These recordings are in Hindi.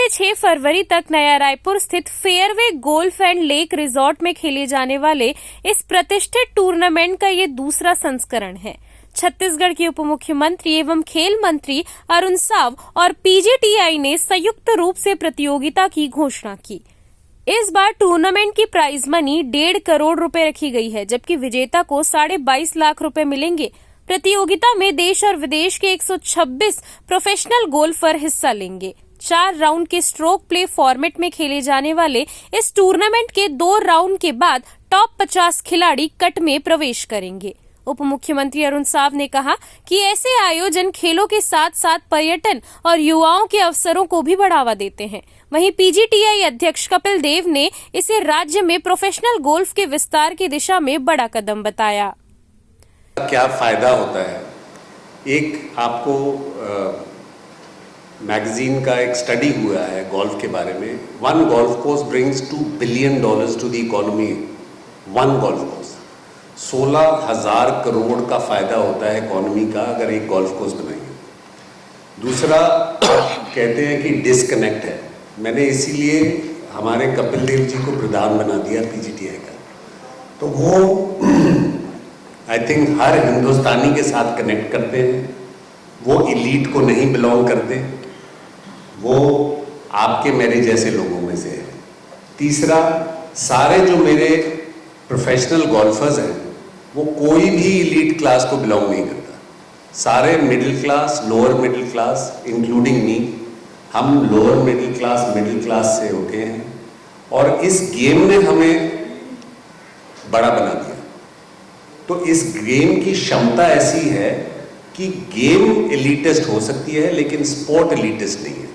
से 6 फरवरी तक नया रायपुर स्थित fairway golf and lake resort में खेले जाने वाले इस प्रतिष्ठित टूर्नामेंट का ये दूसरा संस्करण है। छत्तीसगढ़ के उप मुख्यमंत्री एवं खेल मंत्री अरुण साव और पीजीटीआई ने संयुक्त रूप से प्रतियोगिता की घोषणा की। इस बार टूर्नामेंट की प्राइज मनी 1.5 करोड़ रुपए रखी गई है, जबकि विजेता को 22.5 लाख रुपए मिलेंगे। प्रतियोगिता में देश और विदेश के 126 प्रोफेशनल गोल्फर हिस्सा लेंगे। 4 राउंड के स्ट्रोक प्ले फॉर्मेट में खेले जाने वाले इस टूर्नामेंट के 2 राउंड के बाद टॉप 50 खिलाड़ी कट में प्रवेश करेंगे। उप मुख्यमंत्री अरुण साव ने कहा कि ऐसे आयोजन खेलों के साथ साथ पर्यटन और युवाओं के अवसरों को भी बढ़ावा देते हैं। वहीं पीजीटीआई अध्यक्ष कपिल देव ने इसे राज्य में प्रोफेशनल गोल्फ के विस्तार की दिशा में बड़ा कदम बताया। क्या फायदा होता है? एक आपको मैगजीन का एक स्टडी हुआ है गोल्फ के बारे में। 1 golf course brings $2 billion to the economy. 1 golf course 16,000 crore का फायदा होता है इकोनॉमी का अगर एक गोल्फ कोर्स बनाएंगे। दूसरा कहते हैं कि डिस्कनेक्ट है। मैंने इसीलिए हमारे कपिल देव जी को प्रधान बना दिया पीजीटीआई का, तो वो आई थिंक हर हिंदुस्तानी के साथ कनेक्ट करते हैं। वो एलीट को नहीं बिलोंग करते, वो आपके मेरे जैसे लोगों में से है। तीसरा, सारे जो मेरे प्रोफेशनल गोल्फर्स हैं वो कोई भी एलीट क्लास को बिलोंग नहीं करता। सारे middle class, lower middle class, including me. हम लोअर मिडिल क्लास से उठे हैं और इस गेम ने हमें बड़ा बना दिया। तो इस गेम की क्षमता ऐसी है कि गेम एलिटिस्ट हो सकती है लेकिन स्पोर्ट एलिटिस्ट नहीं है।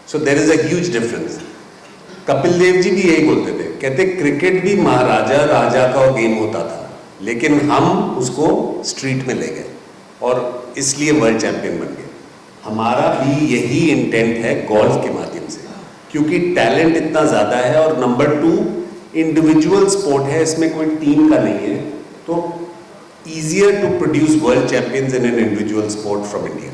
So there is a huge difference. Kapil Dev ji भी यही बोलते थे, कहते क्रिकेट भी महाराजा राजा का गेम होता था, लेकिन हम उसको स्ट्रीट में ले गए और इसलिए वर्ल्ड चैंपियन बन गए। हमारा भी यही इंटेंट है गोल्फ के माध्यम से, क्योंकि टैलेंट इतना ज़्यादा है और नंबर 2 इंडिविजुअल स्पोर्ट है, इसमें कोई टीम का नहीं है, तो easier to produce world champions in an individual sport from India.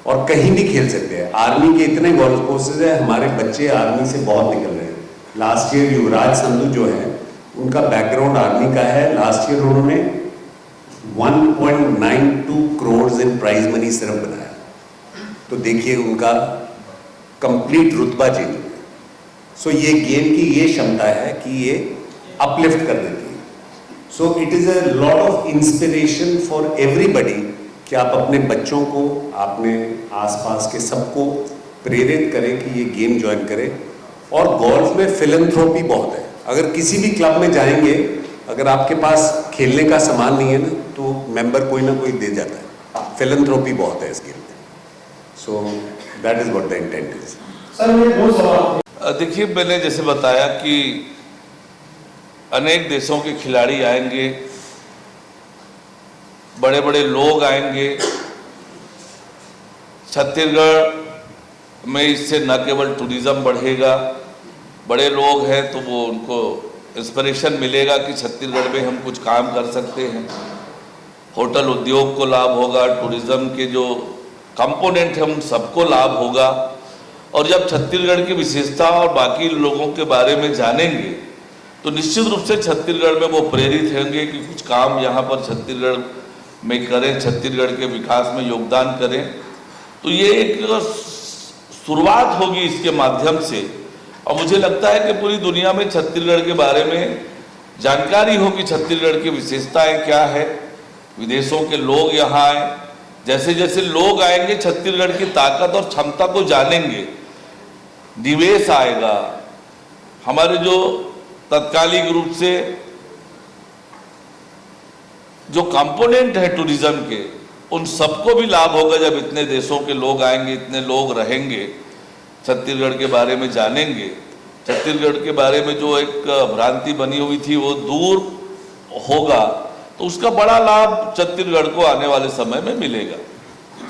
और कहीं भी खेल सकते हैं। आर्मी के इतने गोल्फ कोर्सेज है, हमारे बच्चे आर्मी से बहुत निकल रहे हैं। लास्ट ईयर युवराज संधू जो है उनका बैकग्राउंड आर्मी का है। लास्ट ईयर उन्होंने 1.92 करोड़ इन प्राइज मनी सिर्फ बनाया। तो देखिए उनका कंप्लीट रुतबा चेंज हो गया। सो ये गेम की ये क्षमता है कि ये अपलिफ्ट कर देती है। So it is a lot of inspiration for everybody कि आप अपने बच्चों को, अपने आसपास के सबको प्रेरित करें कि ये गेम ज्वाइन करें। और गोल्फ में फिलैंथ्रोपी बहुत है। अगर किसी भी क्लब में जाएंगे, अगर आपके पास खेलने का सामान नहीं है ना, तो मेंबर कोई ना कोई दे जाता है। फिलैंथ्रोपी बहुत है इस गेम में। So that is what the intent is. देखिए, मैंने जैसे बताया कि अनेक देशों के खिलाड़ी आएंगे, बड़े बड़े लोग आएंगे। छत्तीसगढ़ में इससे न केवल टूरिज्म बढ़ेगा, बड़े लोग हैं तो वो उनको इंस्पिरेशन मिलेगा कि छत्तीसगढ़ में हम कुछ काम कर सकते हैं। होटल उद्योग को लाभ होगा, टूरिज्म के जो कंपोनेंट है उन सबको लाभ होगा। और जब छत्तीसगढ़ की विशेषता और बाकी लोगों के बारे में जानेंगे तो निश्चित रूप से छत्तीसगढ़ में वो प्रेरित होंगे कि कुछ काम यहाँ पर छत्तीसगढ़ में करें, छत्तीसगढ़ के विकास में योगदान करें। तो ये एक शुरुआत होगी इसके माध्यम से। और मुझे लगता है कि पूरी दुनिया में छत्तीसगढ़ के बारे में जानकारी हो कि छत्तीसगढ़ की विशेषताएं क्या है। विदेशों के लोग यहाँ आए, जैसे जैसे लोग आएंगे छत्तीसगढ़ की ताकत और क्षमता को जानेंगे, निवेश आएगा। हमारे जो तत्कालिक रूप से जो कंपोनेंट है टूरिज्म के, उन सबको भी लाभ होगा जब इतने देशों के लोग आएंगे, इतने लोग रहेंगे, छत्तीसगढ़ के बारे में जानेंगे। छत्तीसगढ़ के बारे में जो एक भ्रांति बनी हुई थी वो दूर होगा, तो उसका बड़ा लाभ छत्तीसगढ़ को आने वाले समय में मिलेगा।